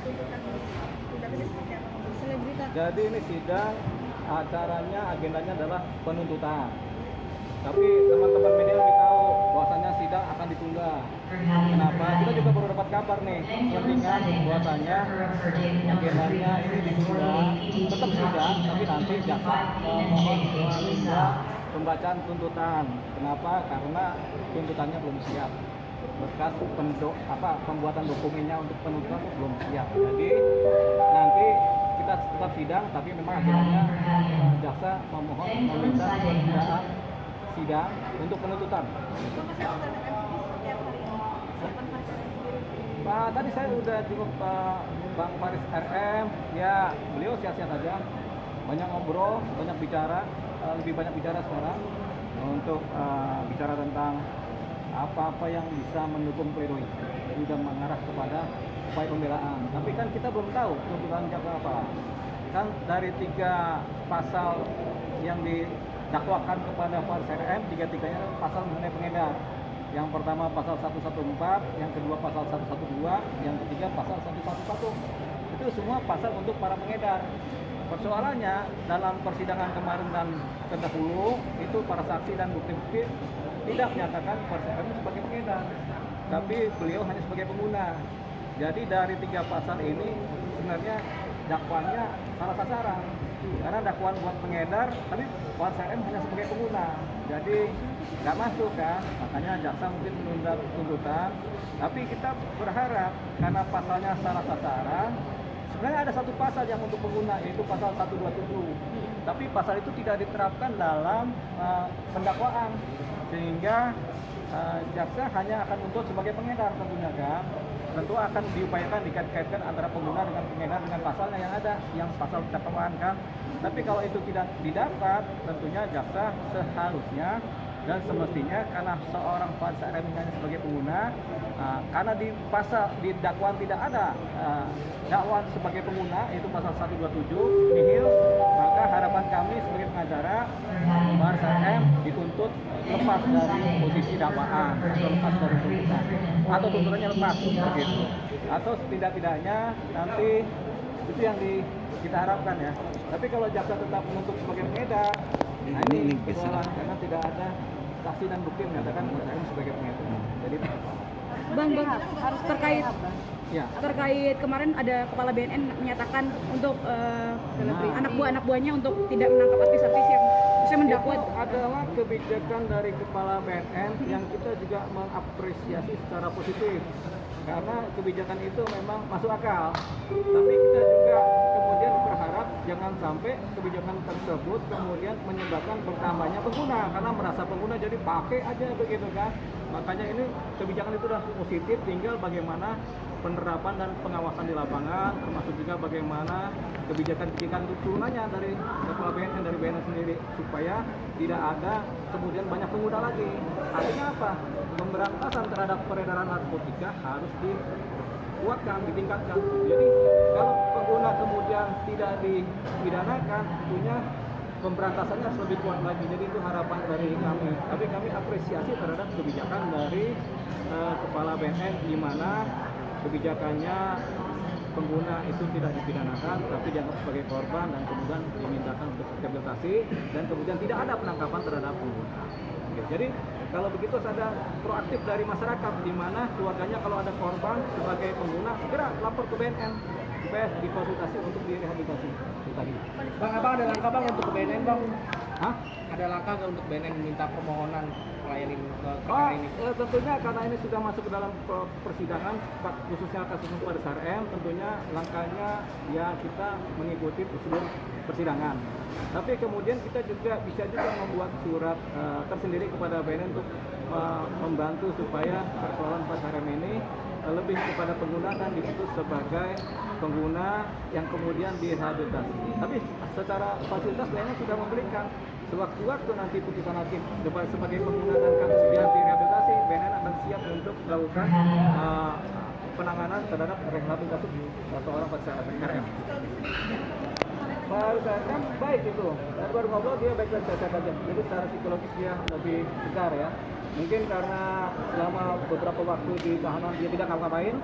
tuntutan tindakannya seperti apa? Selebritas. Jadi ini sidang acaranya agendanya adalah penuntutan. Tapi teman-teman media lebih tahu bahwasanya sidang akan ditunda. Kenapa? Kita juga baru dapat kabar nih, selentingan bahwasanya agendanya ini ditunda, tetap sidang, tapi nanti jaksa mohon menunda pembacaan tuntutan. Kenapa? Karena tuntutannya belum siap. Berkas pembuatan dokumennya untuk penuntutan belum siap. Jadi nanti kita tetap sidang, tapi memang akhirnya jaksa memohon meminta penundaan sidang untuk penuntutan. Pak, tadi saya udah jenguk Bang Faris RM, ya beliau sehat-sehat aja, banyak ngobrol, banyak bicara, lebih banyak bicara sekarang untuk bicara tentang apa-apa yang bisa mendukung pledoi, jadi udah mengarah kepada upaya pembelaan. Tapi kan kita belum tahu tuntutan jaksa apa. Kan dari 3 pasal yang didakwakan kepada Faris RM, tiga-tiganya pasal mengenai pengedar. Yang pertama pasal 114, yang kedua pasal 112, yang ketiga pasal 111. Itu semua pasal untuk para pengedar. Persoalannya dalam persidangan kemarin dan terdahulu itu para saksi dan bukti-bukti tidak menyatakan Faris RM sebagai pengedar, tapi beliau hanya sebagai pengguna. Jadi dari 3 pasal ini sebenarnya dakwaannya salah sasaran, karena dakwaan buat pengedar, tapi Faris RM hanya sebagai pengguna. Jadi nggak masuk kan, makanya jaksa mungkin menunda tuntutan. Tapi kita berharap karena pasalnya salah sasaran, sebenarnya ada satu pasal yang untuk pengguna, yaitu pasal 127. Tapi pasal itu tidak diterapkan dalam pendakwaan, sehingga jaksa hanya akan menuntut sebagai pengedar tentunya kan. Tentu akan diupayakan dikait-kaitkan antara pengguna dengan pengedar dengan pasalnya yang ada, yang pasal dakwaan kan. Tapi kalau itu tidak didapat, tentunya jaksa seharusnya dan semestinya karena seorang Faris RM hanya sebagai pengguna, karena di pasal di dakwaan tidak ada dakwaan sebagai pengguna, yaitu pasal 127 nihil, maka harapan kami sebagai pengacara Faris RM dituntut lepas dari posisi dakwaan atau lepas dari tuntutan, atau tuntutannya lepas begitu, atau setidak-tidaknya nanti itu yang kita harapkan ya. Tapi kalau jaksa tetap menuntut sebagai pengedar, nah ini persoalan karena tidak ada saksi dan bukti menyatakan Faris RM sebagai pengedar. Jadi Bang, ya. terkait kemarin ada kepala BNN menyatakan untuk anak buahnya untuk tidak menangkap artis-artis yang bisa mendakwa. Itu adalah kebijakan dari kepala BNN yang kita juga mengapresiasi secara positif, karena kebijakan itu memang masuk akal. Tapi kita juga kemudian berharap jangan sampai kebijakan tersebut kemudian menyebabkan bertambahnya pengguna, karena merasa pengguna jadi pakai aja begitu kan. Makanya ini kebijakan itu sudah positif, tinggal bagaimana penerapan dan pengawasan di lapangan, termasuk juga bagaimana kebijakan-kebijakan turunannya dari kepala BNN, dari BNN sendiri, supaya tidak ada kemudian banyak pengguna lagi. Artinya apa? Pemberantasan terhadap peredaran narkotika harus dikuatkan, ditingkatkan. Jadi kalau pengguna kemudian tidak dipidanakan, tentunya pemberantasannya harus lebih kuat lagi. Jadi itu harapan dari kami. Tapi kami apresiasi terhadap kebijakan dari kepala BNN, di mana kebijakannya pengguna itu tidak dipidanakan, tapi dianggap sebagai korban dan kemudian dimintakan untuk rehabilitasi, dan kemudian tidak ada penangkapan terhadap pengguna. Jadi kalau begitu ada proaktif dari masyarakat, di mana keluarganya kalau ada korban sebagai pengguna segera lapor ke BNN supaya dikonsultasi untuk direhabilitasi. Itu tadi. Bang, abang ada langkah bang untuk ke BNN bang? Hah? Ada langkah nggak untuk BNN minta permohonan melayani ke Oh, ini? tentunya karena ini sudah masuk ke dalam persidangan, khususnya kasus Faris RM, tentunya langkahnya ya kita mengikuti prosedur persidangan. Tapi kemudian kita juga bisa juga membuat surat tersendiri kepada BNN untuk membantu supaya persoalan Faris RM ini lebih kepada pengguna dan diputus sebagai pengguna yang kemudian direhabilitasi. Tapi secara fasilitas BNN sudah memberikan. Sewaktu-waktu nanti putusan hakim sebagai pengguna dan kemudian direhabilitasi, BNN akan siap untuk melakukan penanganan terhadap rehabilitasi seorang Faris RM. Faris RM baik itu, baru ngobrol dia baik-baik saja. Jadi secara psikologis dia lebih segar ya. Mungkin karena selama beberapa waktu di tahanan dia tidak ngapa-ngapain,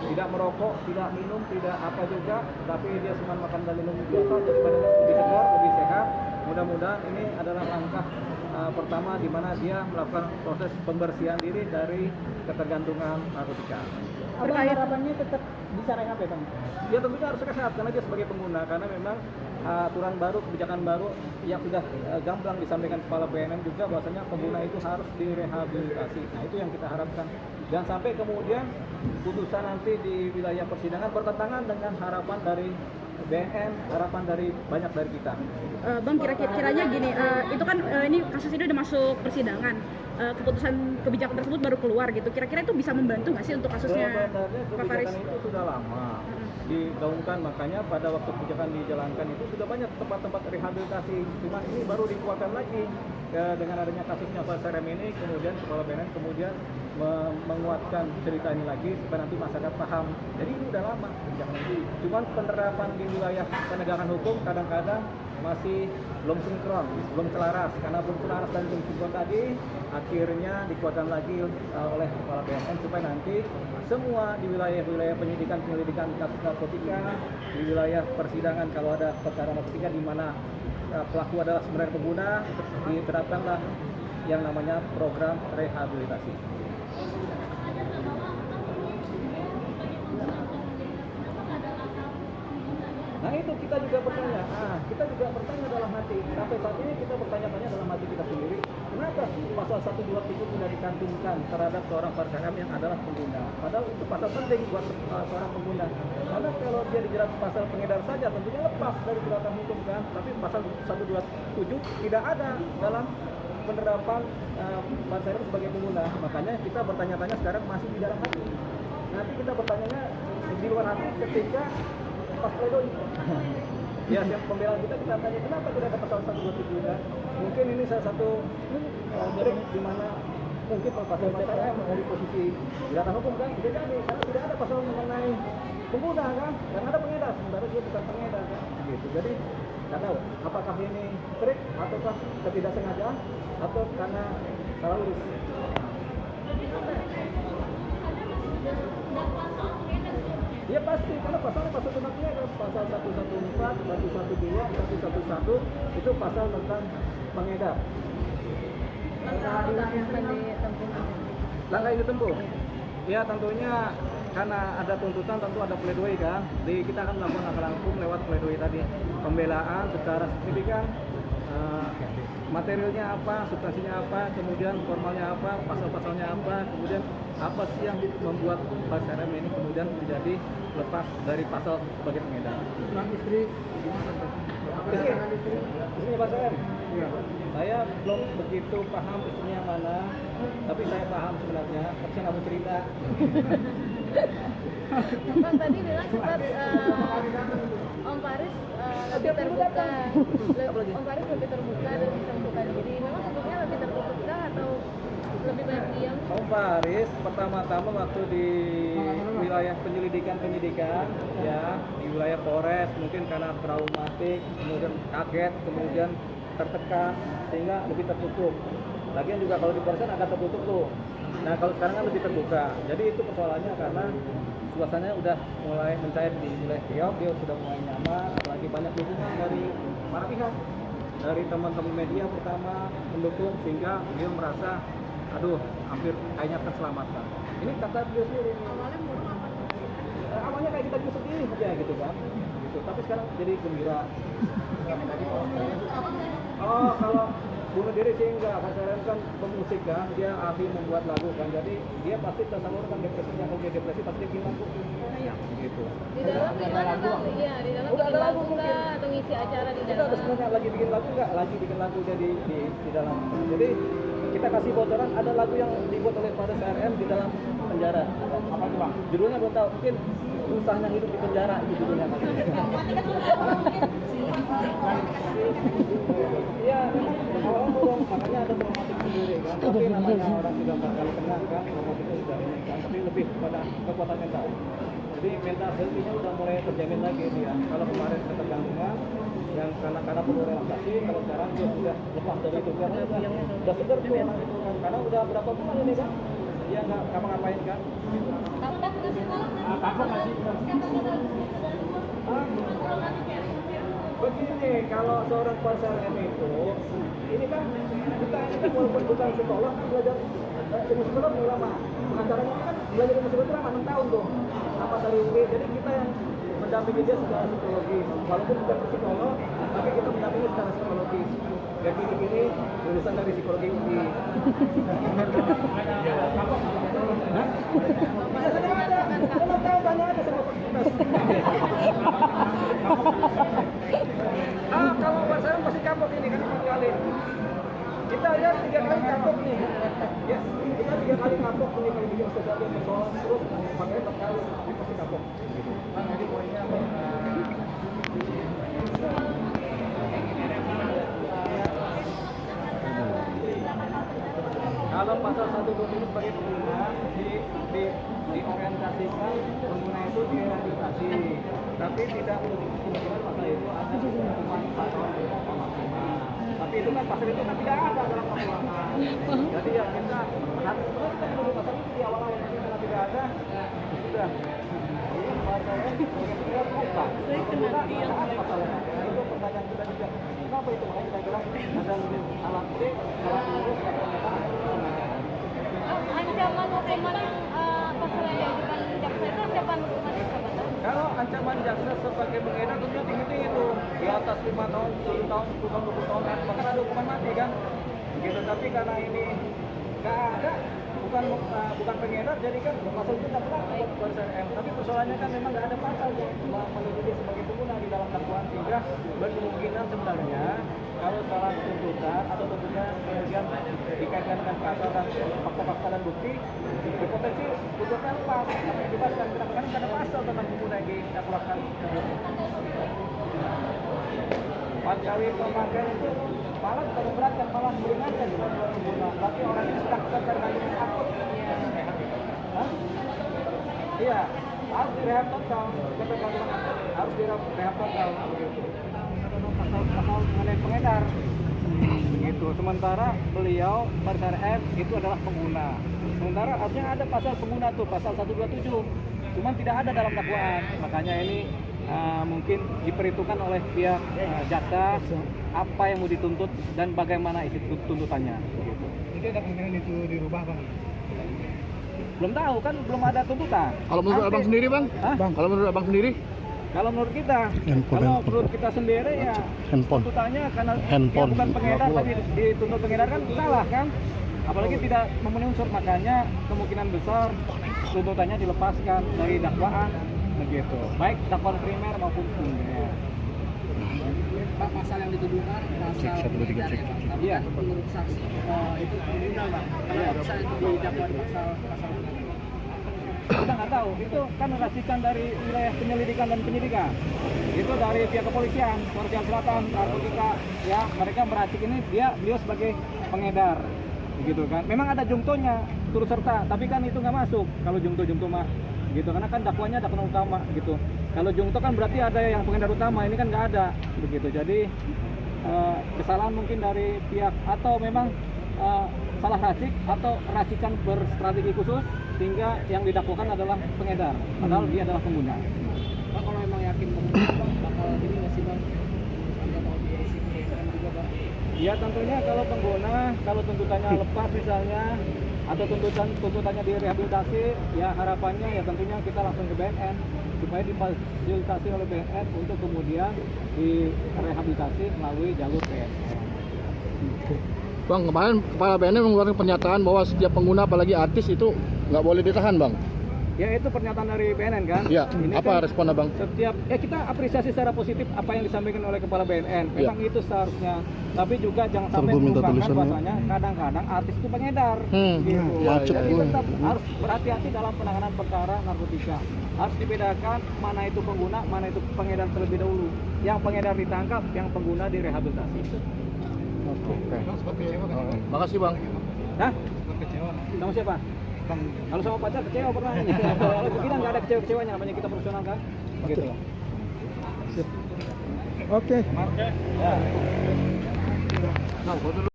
tidak merokok, tidak minum, tidak apa juga, tapi dia cuma makan dan minum biasa, jadi badannya lebih segar, lebih sehat. Mudah-mudahan ini adalah langkah pertama di mana dia melakukan proses pembersihan diri dari ketergantungan narkotika. Abang harapannya tetap bisa rehab ya, Bang? Ya tentunya harus sehat karena dia sebagai pengguna, karena memang aturan baru, kebijakan baru yang sudah gamblang disampaikan Kepala BNN juga bahwasanya pengguna itu harus direhabilitasi. Nah itu yang kita harapkan. Jangan sampai kemudian putusan nanti di wilayah persidangan bertentangan dengan harapan dari BNN, harapan dari banyak dari kita. Bang, kiranya gini, itu kan ini kasus ini udah masuk persidangan, keputusan kebijakan tersebut baru keluar gitu. Kira-kira itu bisa membantu nggak sih untuk kasusnya Sebenarnya Pak Faris? kebijakan itu sudah lama digaungkan, makanya pada waktu kebijakan dijalankan itu sudah banyak tempat-tempat rehabilitasi. Cuma ini baru dikuatkan lagi dengan adanya kasusnya Pak Serem ini, kemudian Kepala BNN kemudian menguatkan cerita ini lagi supaya nanti masyarakat paham. Jadi ini udah lama kebijakan ini. Cuman penerapan di wilayah penegakan hukum kadang-kadang masih belum sinkron, belum selaras. Karena belum selaras dan belum sinkron tadi, akhirnya dikuatkan lagi oleh Kepala BNN supaya nanti semua di wilayah-wilayah penyelidikan kasus narkotika, di wilayah persidangan kalau ada perkara narkotika di mana pelaku adalah sebenarnya pengguna, diterapkanlah yang namanya program rehabilitasi. Nah itu kita juga bertanya, dalam hati. Sampai saat ini kita bertanya-tanya dalam hati kita sendiri, kenapa pasal 127 tidak dicantumkan terhadap seorang perkara yang adalah pengguna? Padahal itu pasal penting buat seorang pengguna. Karena kalau dia dijerat pasal pengedar saja tentunya lepas dari jeratan hukum kan. Tapi pasal 127 tidak ada dalam penerapan Pak Serem sebagai pengguna. Makanya kita bertanya-tanya sekarang masih di dalam hati. Nanti kita bertanyanya di luar hati ketika pas pledoi. Ya, siap pembelaan kita tanya kenapa tidak ada pasal 127 kan? Mungkin ini salah satu trik di mana mungkin Pak Serem dari posisi jeratan hukum kan bisa jadi karena tidak ada pasal mengenai pengguna kan, karena ada pengedar, sementara dia bukan pengedar kan, gitu. Jadi nggak tahu apakah ini trik ataukah ketidaksengajaan atau karena salah urus. Ya pasti, karena pasalnya pasal tentangnya ada pasal 114, 112, 111 itu pasal tentang pengedar. Langkah yang ditempuh. Ya tentunya karena ada tuntutan tentu ada pledoi kan. Jadi kita akan melakukan langkah hukum lewat pledoi tadi, pembelaan secara signifikan. Materialnya apa, substansinya apa, kemudian formalnya apa, pasal-pasalnya apa, kemudian apa sih yang membuat Pak Serem ini kemudian menjadi lepas dari pasal sebagai pengedar. Nah, istri Istrinya Pak Serem? Iya. Saya belum begitu paham istrinya mana, tapi saya paham sebenarnya, tapi saya nggak mau cerita. Bang tadi bilang sempat Om Faris lebih terbuka. Om Faris lebih terbuka dan bisa membuka diri. Memang sebelumnya lebih terbuka atau lebih banyak diam? Om Faris pertama-tama waktu di wilayah penyidikan ya, di wilayah Polres mungkin karena traumatik, kemudian kaget, kemudian tertekan sehingga lebih tertutup. Lagian juga kalau di Polres agak tertutup tuh. Nah kalau sekarang kan lebih terbuka. Jadi itu persoalannya karena suasananya udah mulai mencair di wilayah Riau, dia sudah mulai nyaman, apalagi banyak dukungan dari para pihak, dari teman-teman media pertama mendukung sehingga dia merasa aduh hampir kayaknya terselamatkan. Ini kata dia sendiri. Awalnya kayak kita sedih aja gitu kan. Gitu. Tapi sekarang jadi gembira. Oh kalau bunuh diri sih enggak, Pak Serem kan pemusik kan, dia ahli membuat lagu kan, jadi dia pasti tersalurkan depresinya, kalau dia depresi pasti dia bikin lagu. Gitu. Di dalam gimana Bang? Iya, di dalam Udah bikin ada lagu lagu nggak atau ngisi acara di Kita dalam? udah sebenarnya lagi bikin lagu nggak? Lagi bikin lagu jadi di dalam. Jadi kita kasih bocoran ada lagu yang dibuat oleh Pak Serem di dalam penjara. Apa tuh Bang? Judulnya belum tahu, mungkin susahnya hidup di penjara itu judulnya. Iya, orang burung, makanya ada traumatik sendiri kan. Tapi namanya orang sudah bakal kena kan, traumatik itu sudah ini kan. Tapi lebih pada kekuatan mental. Jadi mental health-nya udah mulai terjamin lagi dia. Kalau kemarin ketergantungan, yang karena perlu relaksasi. Kalau sekarang dia sudah lepas dari itu karena udah seger tuh anak itu kan, karena udah berapa bulan ini kan dia nggak ngapa-ngapain kan. Takut nggak sih? Begini, kalau seorang pasar itu, ini kan kita walaupun bukan psikolog, belajar ilmu psikolog mulai lama. Pengacaranya kan belajar ilmu psikolog lama 6 tahun tuh. Apa dari UI, jadi kita yang mendampingi dia secara psikologi. Walaupun bukan psikolog, tapi kita mendampingi secara psikologis. Kayak gini-gini, lulusan dari psikologi UI. Hah? Biasanya ada, 6 tahun tanya aja sama petugas. Kalau buat saya pasti kapok ini kan 4 kali. Kita lihat 3 kali kapok nih. Ya, kita 3 kali kapok nih kalau bikin sesuatu yang persoalan terus pakai 4 kali ini pasti kapok. Nah, jadi poinnya kalau pasal 127 sebagai pengguna diorientasikan pengguna itu direhabilitasi, tapi tidak menutup kemungkinan pasal itu ada hukuman 4 tahun maksimal. Tapi itu kan pasal itu kan tidak ada dalam dakwaan. Jadi ya kita harus menunggu pasal itu di awal-awal, tapi karena tidak ada, sudah. Ini pasalnya sebagai pengguna bukan. Pengguna tidak ada pasalnya. Itu pertanyaan kita juga. Kenapa itu? Makanya kita bilang ada alat B, alat urus, Ancaman hukuman pasal yang diajukan jaksa itu ancaman hukuman apa? Kalau ancaman jaksa sebagai pengedar tentunya tinggi-tinggi itu di atas 5 tahun, 10 tahun, 10 tahun, 20 tahun, bahkan ada hukuman mati kan begitu. Tapi karena ini nggak ada, bukan pengedar, jadi kan pasal itu tidak berlaku buat Baris RM. Tapi persoalannya kan memang nggak ada pasal yang menuju dia sebagai pengguna di dalam dakwaan, sehingga berkemungkinan sebenarnya kalau salah tuntutan atau tentunya kemudian dikaitkan dengan pasal dan fakta-fakta dan bukti, berpotensi tuntutan lepas atau dibebaskan. Kadang-kadang ada pasal tentang pengguna yang didakwakan. 4 kali pemakaian itu malah bukan memberatkan, malah meringankan buat pengguna. Berarti orang ini sedang terkait takut. Hah? Iya, harus direhab total. Harus direhab total. Pasal mengenai pengedar begitu. Sementara beliau Baris RM itu adalah pengguna. Sementara harusnya ada pasal pengguna tuh, pasal 127. Cuman tidak ada dalam dakwaan. Makanya ini mungkin diperhitungkan oleh pihak jaksa apa yang mau dituntut dan bagaimana isi tuntutannya begitu. Jadi ada kemungkinan itu dirubah, Bang? Belum tahu kan, belum ada tuntutan. Kalau menurut abang sendiri, Bang? Kalau menurut abang sendiri? Kalau menurut kita, menurut kita sendiri ya tuntutannya karena dia bukan pengedar tapi dituntut pengedar kan salah kan, apalagi tidak memenuhi unsur, makanya kemungkinan besar tuntutannya dilepaskan dari dakwaan begitu, baik dakwaan primer maupun sekunder. Pak, pasal yang dituduhkan pasal pengedar ya, Bang. Tapi Iya. kan menurut saksi itu pengguna, Bang. Kenapa bisa itu didakwa di pasal Kita nggak tahu, itu kan racikan dari wilayah penyelidikan dan penyidikan. Itu dari pihak kepolisian, Polres Selatan, narkotika, ya mereka meracik ini beliau sebagai pengedar, begitu kan. Memang ada jungtonya turut serta, tapi kan itu nggak masuk kalau jungto mah, gitu. Karena kan dakwanya dakwaan utama, gitu. Kalau jungto kan berarti ada yang pengedar utama, ini kan nggak ada, begitu. Jadi kesalahan mungkin dari pihak atau memang salah racik atau racikan berstrategi khusus sehingga yang didakwakan adalah pengedar, padahal dia adalah pengguna. Pak, kalau memang yakin pengguna, Bang, bakal ini nggak sih, Bang? Anda mau disiplin juga, Bang? Ya tentunya kalau pengguna, kalau tuntutannya lepas misalnya atau tuntutannya direhabilitasi, ya harapannya ya tentunya kita langsung ke BNN supaya difasilitasi oleh BNN untuk kemudian direhabilitasi melalui jalur PSN. Bang, kemarin Kepala BNN mengeluarkan pernyataan bahwa setiap pengguna apalagi artis itu nggak boleh ditahan, Bang. Ya itu pernyataan dari BNN kan? Ya, Ini apa kan respon Abang? setiap kita apresiasi secara positif apa yang disampaikan oleh Kepala BNN. Memang itu seharusnya, tapi juga jangan sampai mengungkapkan bahwasanya kadang-kadang artis itu pengedar. Gitu. Ya, Jadi tetap harus berhati-hati dalam penanganan perkara narkotika. Harus dibedakan mana itu pengguna, mana itu pengedar terlebih dahulu. Yang pengedar ditangkap, yang pengguna direhabilitasi. Oke. Bang, seperti apa, Bang? Makasih, Bang. Hah? Kecewa. Sama siapa? Kalau sama pacar kecewa pernah. Kalau begini nggak ada kecewa-kecewanya, namanya kita profesional kan? Begitu. Oke. Ya. Nah, foto dulu.